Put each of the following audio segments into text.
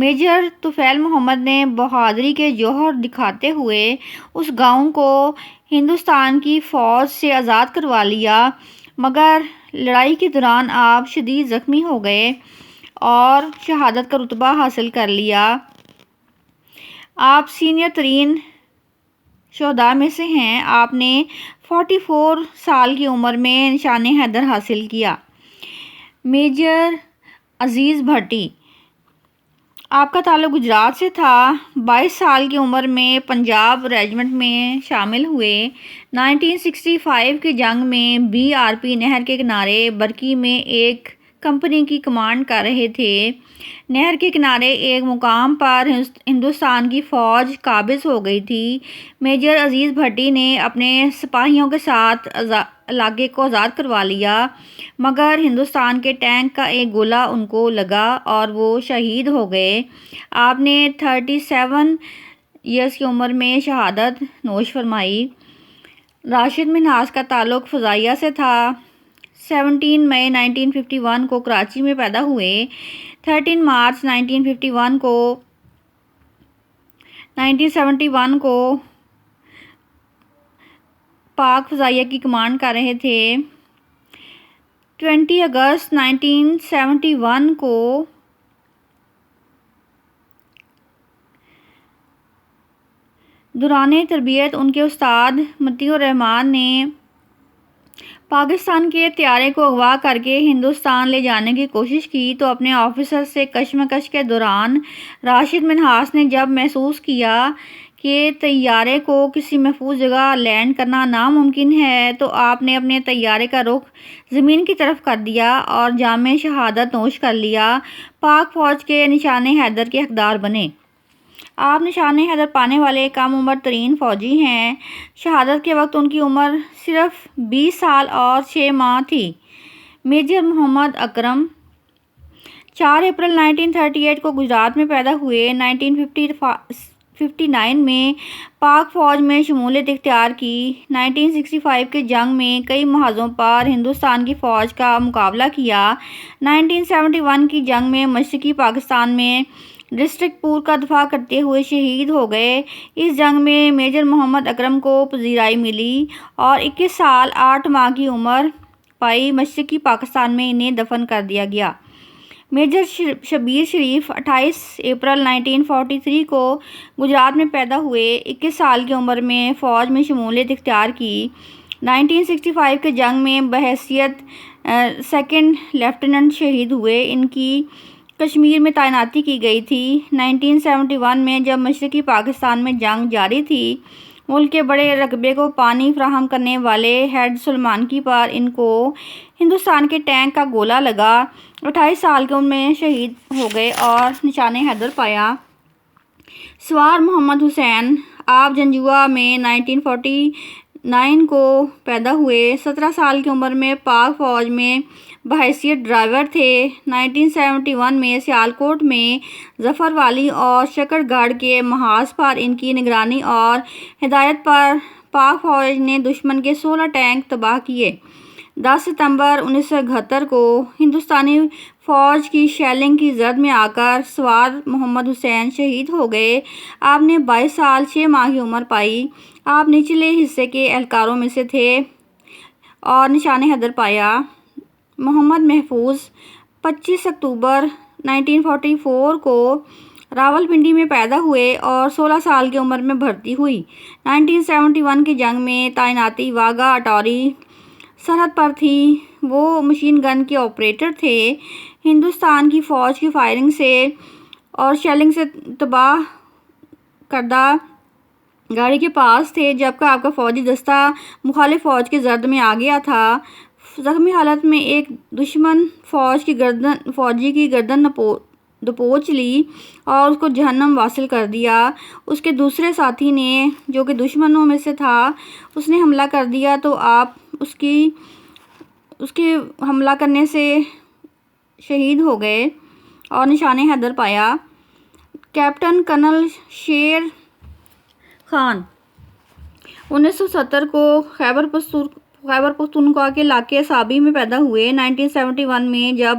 Major طفیل محمد نے بہادری کے جوہر دکھاتے ہوئے اس گاؤں کو ہندوستان کی فوج سے آزاد کروا لیا، مگر لڑائی کے دوران آپ شدید زخمی ہو گئے اور شہادت کا رتبہ حاصل کر لیا۔ آپ سینئر ترین شہداء میں سے ہیں۔ آپ نے 44 سال کی عمر میں نشان حیدر حاصل کیا۔ میجر عزیز بھٹی، آپ کا تعلق گجرات سے تھا۔ 22 سال کی عمر میں پنجاب ریجمنٹ میں شامل ہوئے۔ 1965 کی جنگ میں BRP نہر کے کنارے برکی میں ایک کمپنی کی کمانڈ کر رہے تھے۔ نہر کے کنارے ایک مقام پر ہندوستان کی فوج قابض ہو گئی تھی۔ میجر عزیز بھٹی نے اپنے سپاہیوں کے ساتھ علاقے کو آزاد کروا لیا، مگر ہندوستان کے ٹینک کا ایک گولہ ان کو لگا اور وہ شہید ہو گئے۔ آپ نے 37 ایئرز کی عمر میں شہادت نوش فرمائی۔ راشد منہاس کا تعلق فضائیہ سے تھا۔ 17 مئی 1951 کو کراچی میں پیدا ہوئے۔ 13 مارچ 1971 کو پاک فضائیہ کی کمانڈ کر رہے تھے۔ 20 اگست 1971 کو دوران تربیت ان کے استاد مطیع الرحمان نے پاکستان کے طیارے کو اغوا کر کے ہندوستان لے جانے کی کوشش کی تو اپنے آفیسر سے کشمکش کے دوران راشد منہاس نے جب محسوس کیا کہ طیارے کو کسی محفوظ جگہ لینڈ کرنا ناممکن ہے تو آپ نے اپنے طیارے کا رخ زمین کی طرف کر دیا اور جام شہادت نوش کر لیا۔ پاک فوج کے نشان حیدر کے حقدار بنے۔ آپ نشان حیدر پانے والے کم عمر ترین فوجی ہیں۔ شہادت کے وقت ان کی عمر صرف 20 سال اور 6 ماہ تھی۔ میجر محمد اکرم 4 اپریل 1938 کو گجرات میں پیدا ہوئے۔ 1959 میں پاک فوج میں شمولیت اختیار کی۔ 1965 کی جنگ میں کئی محاذوں پر ہندوستان کی فوج کا مقابلہ کیا۔ 1971 کی جنگ میں مشرقی پاکستان میں ڈسٹرکٹ پور کا دفاع کرتے ہوئے شہید ہو گئے۔ اس جنگ میں میجر محمد اکرم کو پذیرائی ملی اور 21 سال 8 ماہ کی عمر پائی مشرقی پاکستان میں انہیں دفن کر دیا گیا۔ میجر شبیر شریف 28 اپریل 1943 کو گجرات میں پیدا ہوئے۔ 21 سال کی عمر میں فوج میں شمولیت اختیار کی۔ 1965 کی جنگ میں بحیثیت سیکنڈ لیفٹیننٹ شہید ہوئے۔ ان کی کشمیر میں تعیناتی کی گئی تھی۔ 1971 میں جب مشرقی پاکستان میں جنگ جاری تھی، ملک کے بڑے رقبے کو پانی فراہم کرنے والے ہیڈ سلیمانکی پر ان کو ہندوستان کے ٹینک کا گولہ لگا۔ 28 سال کی عمر میں شہید ہو گئے اور نشان حیدر پایا۔ سوار محمد حسین، آپ جنجوعہ میں 1949 کو پیدا ہوئے۔ 17 سال کی عمر میں پاک فوج میں بحیثیت ڈرائیور تھے۔ 1971 میں سیالکوٹ میں ظفر والی اور شکر گڑھ کے محاذ پر ان کی نگرانی اور ہدایت پر پاک فوج نے دشمن کے 16 ٹینک تباہ کیے۔ 10 ستمبر 1971 کو ہندوستانی فوج کی شیلنگ کی زرد میں آ کر سوار محمد حسین شہید ہو گئے۔ آپ نے 22 سال 6 ماہ کی عمر پائی۔ آپ نچلے حصے کے اہلکاروں میں سے تھے اور نشان حیدر پایا۔ محمد محفوظ 25 اکتوبر 1944 کو راولپنڈی میں پیدا ہوئے اور 16 سال کی عمر میں بھرتی ہوئی۔ 1971 کی جنگ میں تعیناتی واگا اٹوری سرحد پر تھی۔ وہ مشین گن کے آپریٹر تھے۔ ہندوستان کی فوج کی فائرنگ سے اور شیلنگ سے تباہ کردہ گاڑی کے پاس تھے جبکہ آپ کا فوجی دستہ مخالف فوج کی زرد میں آ گیا تھا۔ زخمی حالت میں ایک دشمن فوجی کی گردن دبوچ لی اور اس کو جہنم واصل کر دیا۔ اس کے دوسرے ساتھی نے، جو کہ دشمنوں میں سے تھا، اس نے حملہ کر دیا تو آپ اس کے حملہ کرنے سے شہید ہو گئے اور نشان حیدر پایا۔ کیپٹن کرنل شیر خان 1970 کو خیبر خیبر پختونخوا کے علاقے صابی میں پیدا ہوئے۔ 1971 میں جب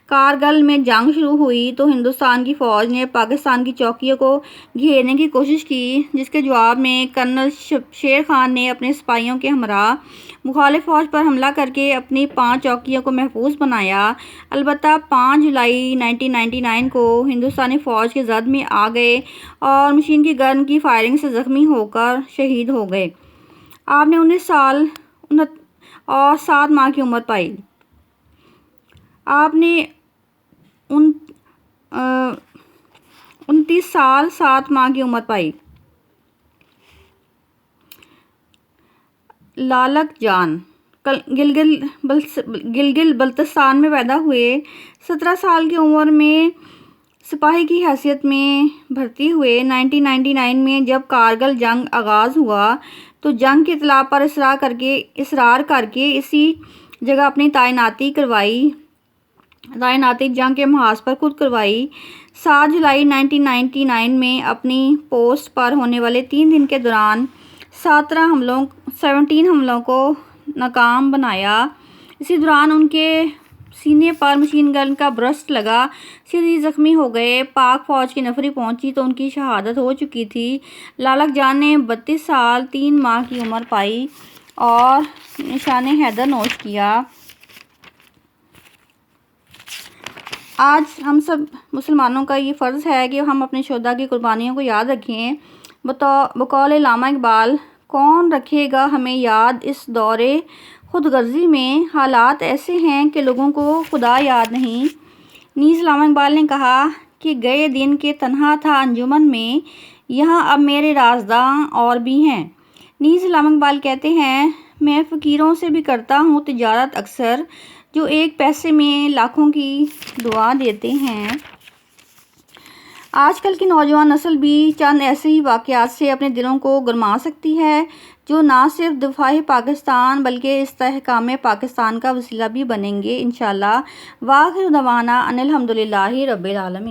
کارگل میں جنگ شروع ہوئی تو ہندوستان کی فوج نے پاکستان کی چوکیوں کو گھیرنے کی کوشش کی، جس کے جواب میں کرنل شیر خان نے اپنے سپاہیوں کے ہمراہ مخالف فوج پر حملہ کر کے اپنی 5 چوکیوں کو محفوظ بنایا۔ البتہ 5 جولائی 1999 کو ہندوستانی فوج کے زد میں آ گئے اور مشین گن کی فائرنگ سے زخمی ہو کر شہید ہو گئے۔ آپ نے 19 سال اور 7 ماہ کی عمر پائی۔ آپ نے 29 سال 7 ماہ کی عمر پائی۔ لالک جان گلگت بلتستان میں پیدا ہوئے۔ 17 سال کی عمر میں سپاہی کی حیثیت میں بھرتی ہوئے۔ 1999 میں جب کارگل جنگ آغاز ہوا تو جنگ کی اطلاع پر اصرار کر کے اسی جگہ اپنی تعیناتی جنگ کے محاذ پر خود کروائی۔ 7 جولائی 1999 میں اپنی پوسٹ پر ہونے والے 3 دن کے دوران 17 حملوں کو ناکام بنایا۔ اسی دوران ان کے سینے پر مشین گن کا برسٹ لگا، شدید زخمی ہو گئے۔ پاک فوج کی نفری پہنچی تو ان کی شہادت ہو چکی تھی۔ لالک جان نے 32 سال 3 ماہ کی عمر پائی اور نشان حیدر نوش کیا۔ آج ہم سب مسلمانوں کا یہ فرض ہے کہ ہم اپنے شہداء کی قربانیوں کو یاد رکھیں۔ بقول علامہ اقبال، کون رکھے گا ہمیں یاد اس دور خود غرضی میں، حالات ایسے ہیں کہ لوگوں کو خدا یاد نہیں۔ نیز علامہ اقبال نے کہا کہ گئے دن کے تنہا تھا انجمن میں، یہاں اب میرے رازداں اور بھی ہیں۔ نیز علامہ اقبال کہتے ہیں، میں فقیروں سے بھی کرتا ہوں تجارت اکثر، جو 1 پیسے میں لاکھوں کی دعا دیتے ہیں۔ آج کل کی نوجوان نسل بھی چند ایسے ہی واقعات سے اپنے دلوں کو گرما سکتی ہے جو نہ صرف دفاع پاکستان بلکہ استحکام پاکستان کا وسیلہ بھی بنیں گے انشاءاللہ۔ وآخر دعوانا ان الحمدللہ رب العالمین۔